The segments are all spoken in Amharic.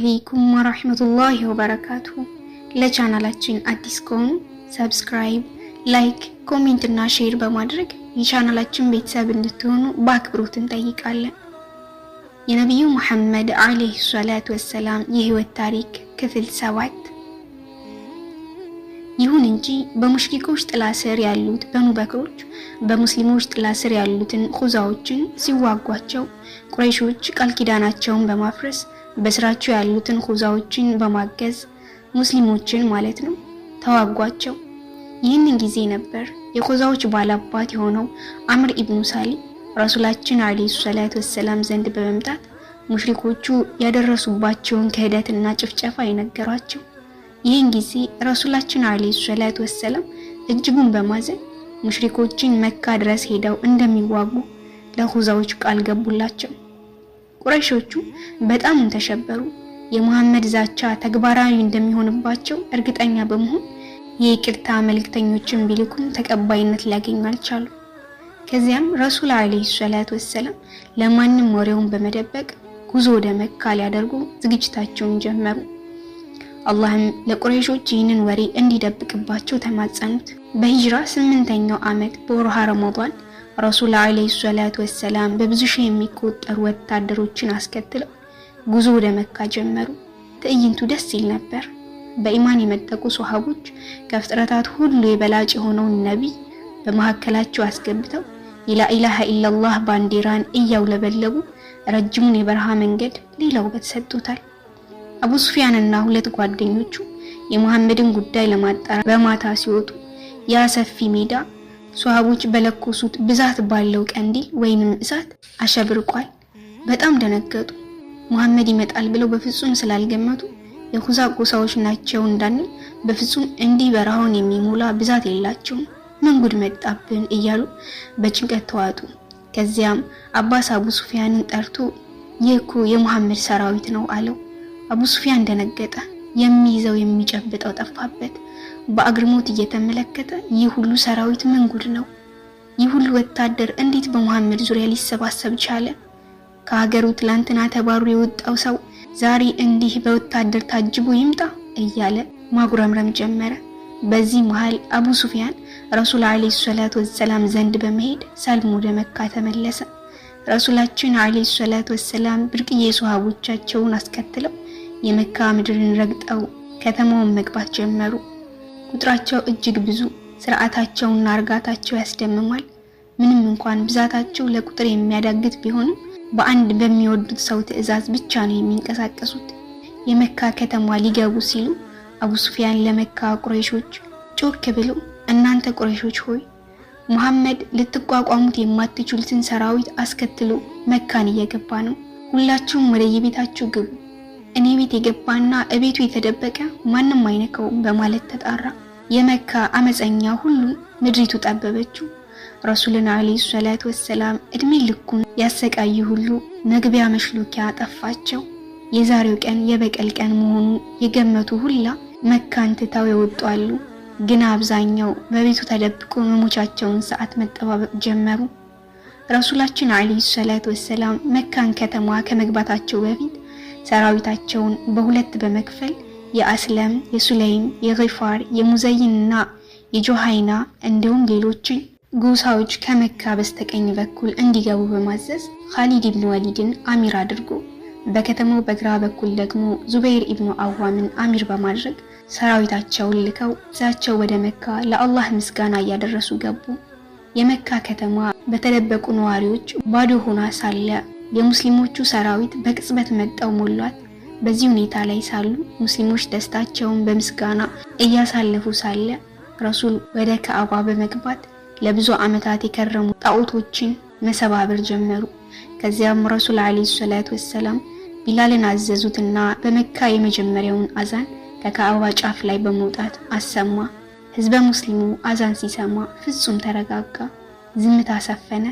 አለይኩም ወራህመቱላሂ ወበረካቱሁ። ለቻናላችን አዲስ ከሆኑ ሰብስክራይብ፣ ላይክ፣ ኮሜንት እና ሼር በማድረግ የቻናላችን ቤተሰብ እንድትሆኑ በአክብሮት እንጠይቃለን። የነብዩ መሐመድ አለይሂ ሰላቱ ወሰላም የህይወት ታሪክ ክፍል 7። ይሁን እንጂ በሙሽሪኮች ጥላ ስር ያሉት በኑ በክሮች በሙስሊሞች ጥላ ስር ያሉትን ኹዛዎችን ሲዋጓቸው ቁረይሾች ቃል ኪዳናቸውን በማፍረስ በስራቸው ያሉትን ኹዛዎችን በማገዝ ሙስሊሞችን ማለት ነው ተዋጓቸው። ይህንን ጊዜ ነበር የኹዛዎች ባላባት የሆነው አምር ኢብኑ ሳሊም ረሱላችን አለይሂ ሰላቱ ወሰላም ዘንድ በመምጣት ሙሽሪኮቹ ያደረሱባቸውን ክህደትና ጭፍጨፋ የነገሯቸው። ይህን ጊዜ ረሱላችን አለይሂ ሰላቱ ወሰላም እጅጉን በማዘን ሙሽሪኮችን መካ ድረስ ሄደው እንደሚዋጉ ለኹዛዎች ቃል ገቡላቸው። ቁረይሾቹ በጣም ተሸበሩ። የሙሐመድ ዛቻ ተግባራዊ እንደሚሆንባቸው እርግጠኛ በመሆን የይቅርታ መልእክተኞችን ቢልኩም ተቀባይነት ሊያገኙ አልቻሉም። ከዚያም ረሱል አለይሂ ሰላቱ ወሰላም ለማንም ወሬውን በመደበቅ ጉዞ ወደ መካ ሊያደርጉ ዝግጅታቸውን ጀመሩ። አላህም ለቁረይሾች ይህንን ወሬ እንዲደብቅባቸው ተማጸኑት። በሂጅራ 8ኛው ዓመት በወርሃ ረመዳን ረሱል አለይሂ ሰላቱ ወሰላም በብዙ ሺህ የሚቆጠሩ ወታደሮችን አስከትለው ጉዞ ወደ መካ ጀመሩ። ትዕይንቱ ደስ ይል ነበር። በኢማን የመጠቁ ሷሃቦች ከፍጥረታት ሁሉ የበላጭ የሆነውን ነብይ በመካከላቸው አስገብተው የላኢላሃ ኢላላህ ባንዲራን እያውለበለቡ ረጅሙን የበረሃ መንገድ ሌላ ውበት ሰጥቶታል። አቡ ሱፊያንና ሁለት ጓደኞቹ የሙሐመድን ጉዳይ ለማጣራት በማታ ሲወጡ ያ ሰፊ ሜዳ ሷሃቦች በለኮሱት ብዛት ባለው ቀንዲል ወይንም እሳት አሸብርቋል። በጣም ደነገጡ። ሙሐመድ ይመጣል ብለው በፍጹም ስላልገመቱ የኹዛ ጎሳዎች ናቸው እንዳንል በፍጹም እንዲህ በረሃውን የሚሞላ ብዛት የላቸውም፣ ምን ጉድ መጣብን እያሉ በጭንቀት ተዋጡ። ከዚያም አባስ አቡ ሱፊያንን ጠርቶ ይህ እኮ የሙሐመድ ሰራዊት ነው አለው። አቡ ሱፊያን ደነገጠ። የሚይዘው የሚጨብጠው ጠፋበት። በአግርሞት እየተመለከተ ይህ ሁሉ ሰራዊት ምን ጉድ ነው? ይህ ሁሉ ወታደር እንዴት በሙሐመድ ዙሪያ ሊሰባሰብ ቻለ? ከሀገሩ ትላንትና ተባሩ የወጣው ሰው ዛሬ እንዲህ በወታደር ታጅቦ ይምጣ እያለ ማጉረምረም ጀመረ። በዚህ መሃል አቡ ሱፊያን ረሱል አለይሂ ሰላቱ ወሰላም ዘንድ በመሄድ ሰልሞ ወደ መካ ተመለሰ። ረሱላችን አለይሂ ሰላቱ ወሰላም ብርቅዬ ሷሃቦቻቸውን አስከትለው የመካ ምድርን ረግጠው ከተማውን መግባት ጀመሩ። ቁጥራቸው እጅግ ብዙ፣ ስርዓታቸውና እርጋታቸው ያስደምማል። ምንም እንኳን ብዛታቸው ለቁጥር የሚያዳግት ቢሆንም በአንድ በሚወዱት ሰው ትዕዛዝ ብቻ ነው የሚንቀሳቀሱት። የመካ ከተማ ሊገቡ ሲሉ አቡ ሱፊያን ለመካ ቁረይሾች ጮክ ብሎ እናንተ ቁረይሾች ሆይ ሙሐመድ ልትቋቋሙት የማትችሉትን ሰራዊት አስከትሎ መካን እየገባ ነው። ሁላችሁም ወደ የቤታችሁ ግቡ። እኔ ቤት የገባና እቤቱ የተደበቀ ማንም አይነካውም በማለት ተጣራ። የመካ አመፀኛ ሁሉ ምድሪቱ ጠበበችው። ረሱልን አለይሂ ሰላቱ ወሰላም እድሜ ልኩን ያሰቃዩ ሁሉ መግቢያ መሽሎኪያ ጠፋቸው። የዛሬው ቀን የበቀል ቀን መሆኑ የገመቱ ሁላ መካን ትተው ይወጣሉ። ግን አብዛኛው በቤቱ ተደብቆ መሞቻቸውን ሰዓት መጠባበቅ ጀመሩ። ረሱላችን አለይሂ ሰላቱ ወሰላም መካን ከተማ ከመግባታቸው በፊት ሰራዊታቸውን በሁለት በመክፈል የአስለም፣ የሱለይም፣ የጊፋር፣ የሙዘይንና የጆሃይና እንዲሁም ሌሎችን ጎሳዎች ከመካ በስተቀኝ በኩል እንዲገቡ በማዘዝ ኻሊድ ኢብኑ ወሊድን አሚር አድርጎ በከተማው በግራ በኩል ደግሞ ዙበይር ኢብኑ አዋምን አሚር በማድረግ ሰራዊታቸውን ልከው ዛቸው ወደ መካ ለአላህ ምስጋና እያደረሱ ገቡ። የመካ ከተማ በተደበቁ ነዋሪዎች ባዶ ሆና ሳለ የሙስሊሞቹ ሰራዊት በቅጽበት መጣው ሞሏት። በዚህ ሁኔታ ላይ ሳሉ ሙስሊሞች ደስታቸውን በምስጋና እያሳለፉ ሳለ ረሱል ወደ ከአባ በመግባት ለብዙ ዓመታት የከረሙ ጣዖቶችን መሰባበር ጀመሩ። ከዚያም ረሱል አለይሂ ሰላቱ ወሰላም ቢላልን አዘዙትና በመካ የመጀመሪያውን አዛን ከካዕባ ጫፍ ላይ በመውጣት አሰማ። ህዝበ ሙስሊሙ አዛን ሲሰማ ፍጹም ተረጋጋ፣ ዝምታ ሰፈነ።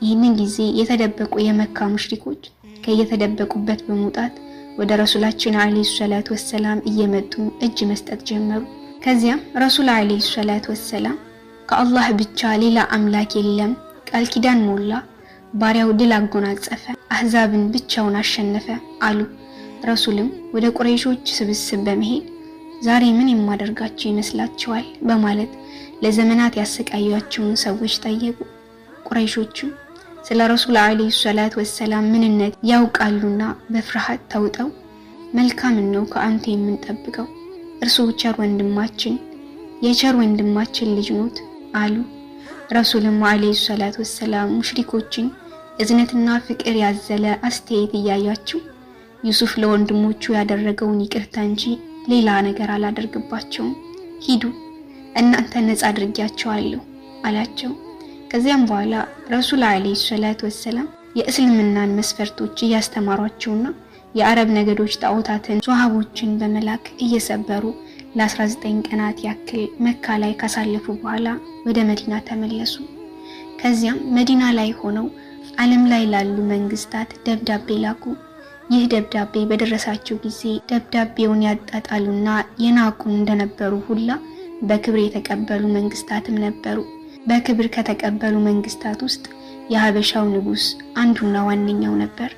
ይህንን ጊዜ የተደበቁ የመካ ሙሽሪኮች ከየተደበቁበት በመውጣት ወደ ረሱላችን አለይሂ ሰላቱ ወሰላም እየመጡ እጅ መስጠት ጀመሩ። ከዚያም ረሱል አለይሂ ሰላቱ ወሰላም ከአላህ ብቻ ሌላ አምላክ የለም ቃል ኪዳን ሞላ፣ ባሪያው ድል አጎናጸፈ፣ አህዛብን ብቻውን አሸነፈ አሉ። ረሱልም ወደ ቁረይሾች ስብስብ በመሄድ ዛሬ ምን የማደርጋቸው ይመስላችኋል በማለት ለዘመናት ያሰቃያቸውን ሰዎች ጠየቁ። ቁረይሾቹ ስለ ረሱል አለይሂ ሰላቱ ወሰላም ምንነት ያውቃሉና በፍርሃት ተውጠው መልካም ነው ከአንተ የምንጠብቀው፣ እርሱ ቸር ወንድማችን የቸር ወንድማችን ልጅ ኖት አሉ። ረሱልም አለይሂ ሰላቱ ወሰላም ሙሽሪኮችን እዝነትና ፍቅር ያዘለ አስተያየት እያያችሁ ዩሱፍ ለወንድሞቹ ያደረገውን ይቅርታ እንጂ ሌላ ነገር አላደርግባቸውም፣ ሂዱ እናንተ ነፃ አድርጊያቸዋለሁ አላቸው። ከዚያም በኋላ ረሱል አለይሂ ሰላቱ ወሰላም የእስልምናን መስፈርቶች እያስተማሯቸውና የአረብ ነገዶች ጣዖታትን ሷሃቦችን በመላክ እየሰበሩ ለ19 ቀናት ያክል መካ ላይ ካሳለፉ በኋላ ወደ መዲና ተመለሱ። ከዚያም መዲና ላይ ሆነው ዓለም ላይ ላሉ መንግስታት ደብዳቤ ላኩ። ይህ ደብዳቤ በደረሳቸው ጊዜ ደብዳቤውን ያጣጣሉና የናቁን እንደነበሩ ሁላ በክብር የተቀበሉ መንግስታትም ነበሩ። በክብር ከተቀበሉ መንግስታት ውስጥ የሀበሻው ንጉስ አንዱና ዋነኛው ነበር።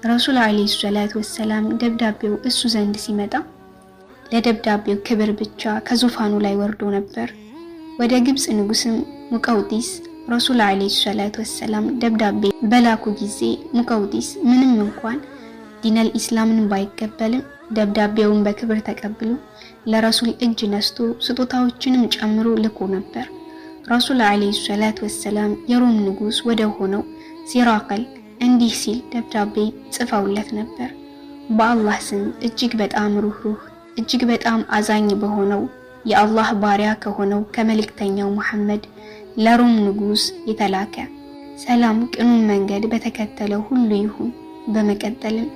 ረሱል አለይሂ ሰላቱ ወሰላም ደብዳቤው እሱ ዘንድ ሲመጣ ለደብዳቤው ክብር ብቻ ከዙፋኑ ላይ ወርዶ ነበር። ወደ ግብጽ ንጉስም ሙቀውጢስ ረሱል አለይሂ ሰላቱ ወሰላም ደብዳቤ በላኩ ጊዜ ሙቀውጢስ ምንም እንኳን ዲነል ኢስላምን ባይቀበልም ደብዳቤውን በክብር ተቀብሎ ለረሱል እጅ ነስቶ ስጦታዎችንም ጨምሮ ልኮ ነበር። ረሱል አለይሂ ሰላቱ ወሰላም የሮም ንጉስ ወደ ሆነው ሲራቀል እንዲህ ሲል ደብዳቤ ጽፈውለት ነበር። በአላህ ስም እጅግ በጣም ሩህሩህ እጅግ በጣም አዛኝ በሆነው የአላህ ባሪያ ከሆነው ከመልእክተኛው መሐመድ ለሮም ንጉስ የተላከ ሰላም ቅኑን መንገድ በተከተለው ሁሉ ይሁን። በመቀጠልም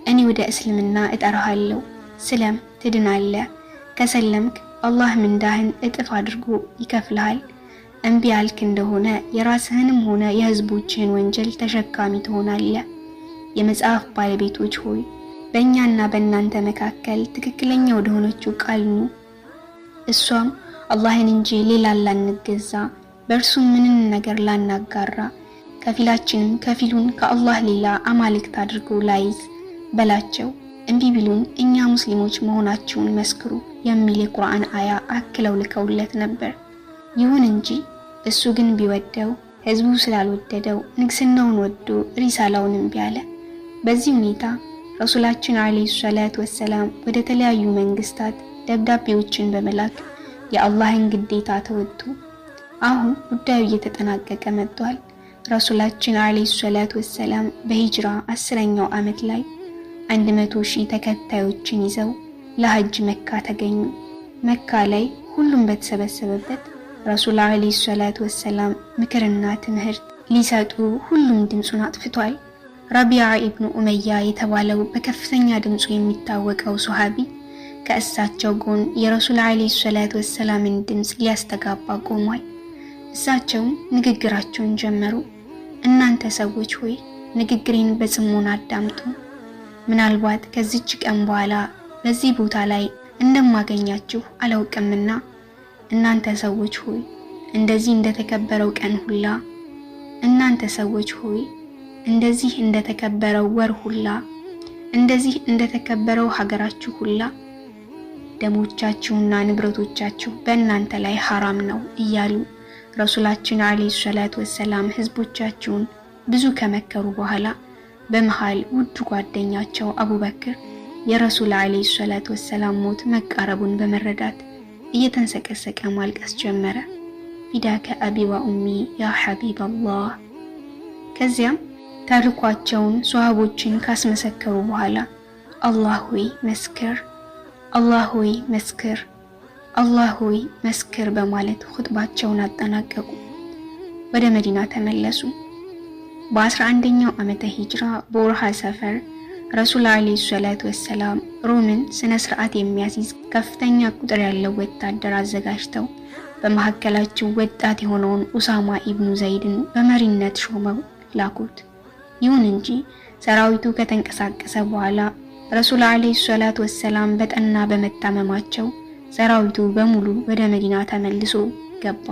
እኔ ወደ እስልምና እጠራሃለሁ፣ ስለም ትድናለህ፣ ከሰለምክ አላህ ምንዳህን እጥፍ አድርጎ ይከፍልሃል፣ እምቢ ያልክ እንደሆነ የራስህንም ሆነ የህዝቦችህን ወንጀል ተሸካሚ ትሆናለህ። የመጽሐፍ ባለቤቶች ሆይ በእኛና በእናንተ መካከል ትክክለኛ ወደ ሆነችው ቃል ኑ፣ እሷም አላህን እንጂ ሌላ ላንገዛ በእርሱ ምንም ነገር ላናጋራ ከፊላችንም ከፊሉን ከአላህ ሌላ አማልክት አድርጎ ላይዝ በላቸው። እምቢ ቢሉን እኛ ሙስሊሞች መሆናቸውን መስክሩ የሚል የቁርአን አያ አክለው ልከውለት ነበር። ይሁን እንጂ እሱ ግን ቢወደው ህዝቡ ስላልወደደው ንግስናውን ወዶ ሪሳላውን እምቢ አለ። በዚህ ሁኔታ ረሱላችን አለይሂ ሰላቱ ወሰላም ወደ ተለያዩ መንግስታት ደብዳቤዎችን በመላክ የአላህን ግዴታ ተወጡ። አሁን ጉዳዩ እየተጠናቀቀ መጥቷል። ረሱላችን አለይሂ ሰላቱ ወሰላም በሂጅራ 10ኛው ዓመት ላይ 100,000 ተከታዮችን ይዘው ለሐጅ መካ ተገኙ። መካ ላይ ሁሉም በተሰበሰበበት ረሱል አለይሂ ሰላቱ ወሰላም ምክርና ትምህርት ሊሰጡ ሁሉም ድምጹን አጥፍቷል። ረቢዓ ኢብኑ ኡመያ የተባለው በከፍተኛ ድምጹ የሚታወቀው ሱሐቢ ከእሳቸው ጎን የረሱል አለይሂ ሰላቱ ወሰላምን ድምጽ ሊያስተጋባ ቆሟል። እሳቸውም ንግግራቸውን ጀመሩ። እናንተ ሰዎች ሆይ ንግግሬን በጽሞና አዳምጡ። ምናልባት ከዚች ቀን በኋላ በዚህ ቦታ ላይ እንደማገኛችሁ አላውቅምና እናንተ ሰዎች ሆይ እንደዚህ እንደተከበረው ቀን ሁላ፣ እናንተ ሰዎች ሆይ እንደዚህ እንደተከበረው ወር ሁላ፣ እንደዚህ እንደተከበረው ሀገራችሁ ሁላ ደሞቻችሁና ንብረቶቻችሁ በእናንተ ላይ ሐራም ነው እያሉ ረሱላችን አለይሂ ሰላቱ ወሰላም ህዝቦቻቸውን ብዙ ከመከሩ በኋላ በመሃል ውድ ጓደኛቸው አቡበክር የረሱል አለይሂ ሰላቱ ወሰላም ሞት መቃረቡን በመረዳት እየተንሰቀሰቀ ማልቀስ ጀመረ። ፊዳከ አቢ ወኡሚ ያ ሐቢበላህ። ከዚያም ታሪኳቸውን ሷሃቦችን ካስመሰከሩ በኋላ አላህ ሆይ መስክር፣ አላህ ሆይ መስክር፣ አላህ ሆይ መስክር በማለት ኹጥባቸውን አጠናቀቁ። ወደ መዲና ተመለሱ። በ11ኛው ዓመተ ሂጅራ በወርሃ ሰፈር ረሱል አለይሂ ሰላቱ ወሰላም ሮምን ስነ ስርዓት የሚያስይዝ ከፍተኛ ቁጥር ያለው ወታደር አዘጋጅተው በመሐከላቸው ወጣት የሆነውን ኡሳማ ኢብኑ ዘይድን በመሪነት ሾመው ላኩት። ይሁን እንጂ ሰራዊቱ ከተንቀሳቀሰ በኋላ ረሱል አለይሂ ሰላቱ ወሰላም በጠና በመታመማቸው ሰራዊቱ በሙሉ ወደ መዲና ተመልሶ ገባ።